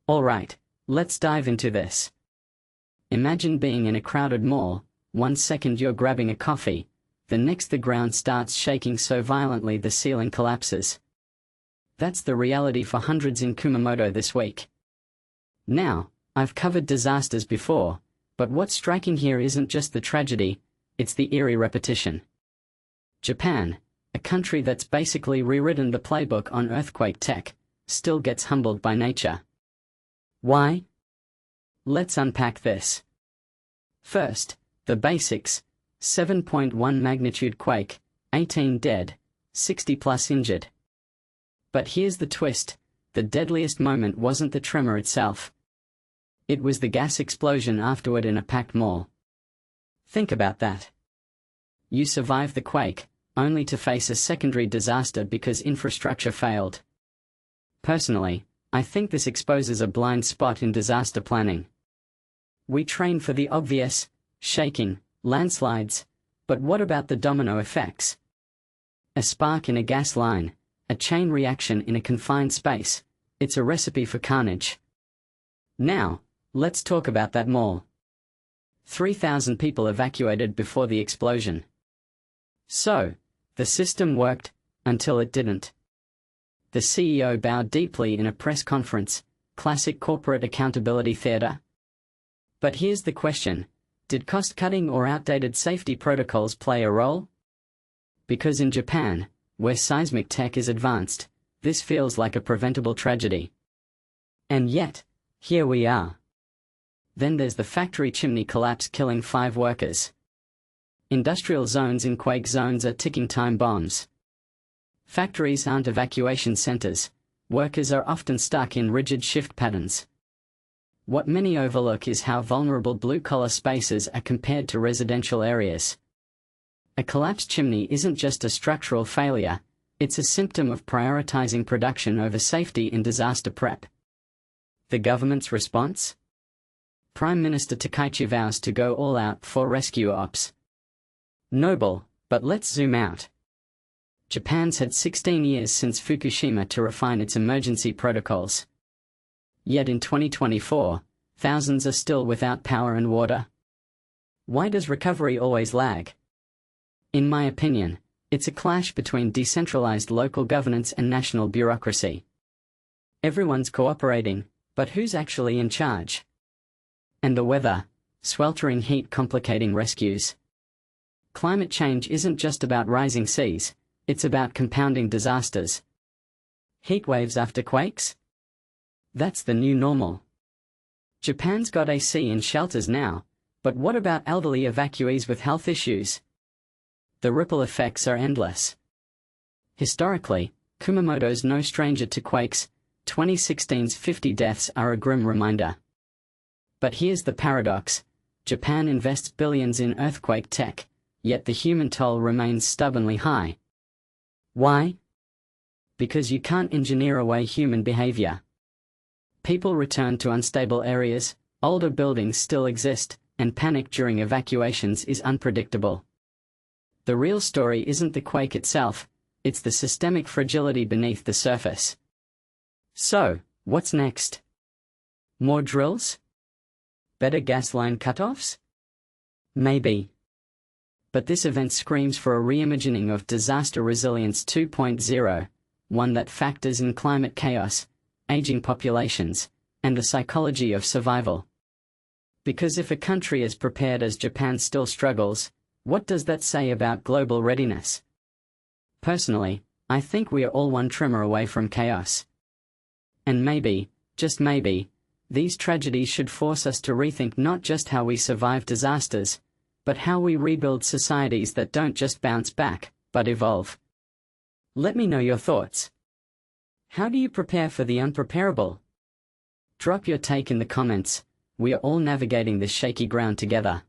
Alright, let's dive into this. Imagine being in a crowded mall. 1 second you're grabbing a coffee, the next the ground starts shaking so violently the ceiling collapses. That's the reality for hundreds in Kumamoto this week. Now, I've covered disasters before, but what's striking here isn't just the tragedy, it's the eerie repetition. Japan, a country that's basically rewritten the playbook on earthquake tech, still gets humbled by nature. Why? Let's unpack this. First, the basics: 7.1 magnitude quake, 18 dead, 60 plus injured. But here's the twist: the deadliest moment wasn't the tremor itself. It was the gas explosion afterward in a packed mall. Think about that. You survive the quake, only to face a secondary disaster because infrastructure failed. Personally, I think this exposes a blind spot in disaster planning. We train for the obvious: shaking, landslides, but what about the domino effects? A spark in a gas line, a chain reaction in a confined space, it's a recipe for carnage. Now, let's talk about that mall. 3,000 people evacuated before the explosion. So, the system worked, until it didn't. The CEO bowed deeply in a press conference, classic corporate accountability theater. But here's the question: did cost-cutting or outdated safety protocols play a role? Because in Japan, where seismic tech is advanced, this feels like a preventable tragedy. And yet, here we are. Then there's the factory chimney collapse killing 5 workers. Industrial zones in quake zones are ticking time bombs. Factories aren't evacuation centers. Workers are often stuck in rigid shift patterns. What many overlook is how vulnerable blue-collar spaces are compared to residential areas. A collapsed chimney isn't just a structural failure, it's a symptom of prioritizing production over safety in disaster prep. The government's response? Prime Minister Takaichi vows to go all out for rescue ops. Noble, but let's zoom out. Japan's had 16 years since Fukushima to refine its emergency protocols. Yet in 2024, thousands are still without power and water. Why does recovery always lag? In my opinion, it's a clash between decentralized local governance and national bureaucracy. Everyone's cooperating, but who's actually in charge? And the weather: sweltering heat complicating rescues. Climate change isn't just about rising seas, it's about compounding disasters. Heat waves after quakes? That's the new normal. Japan's got AC in shelters now, but what about elderly evacuees with health issues? The ripple effects are endless. Historically, Kumamoto's no stranger to quakes. 2016's 50 deaths are a grim reminder. But here's the paradox: Japan invests billions in earthquake tech, yet the human toll remains stubbornly high. Why? Because you can't engineer away human behavior. People return to unstable areas, older buildings still exist, and panic during evacuations is unpredictable. The real story isn't the quake itself, it's the systemic fragility beneath the surface. So, what's next? More drills? Better gas line cutoffs? Maybe. But this event screams for a reimagining of disaster resilience 2.0, one that factors in climate chaos, aging populations, and the psychology of survival. Because if a country as prepared as Japan still struggles, what does that say about global readiness? Personally, I think we are all one tremor away from chaos. And maybe, just maybe, these tragedies should force us to rethink not just how we survive disasters, but how we rebuild societies that don't just bounce back, but evolve. Let me know your thoughts. How do you prepare for the unpreparable? Drop your take in the comments. We are all navigating this shaky ground together.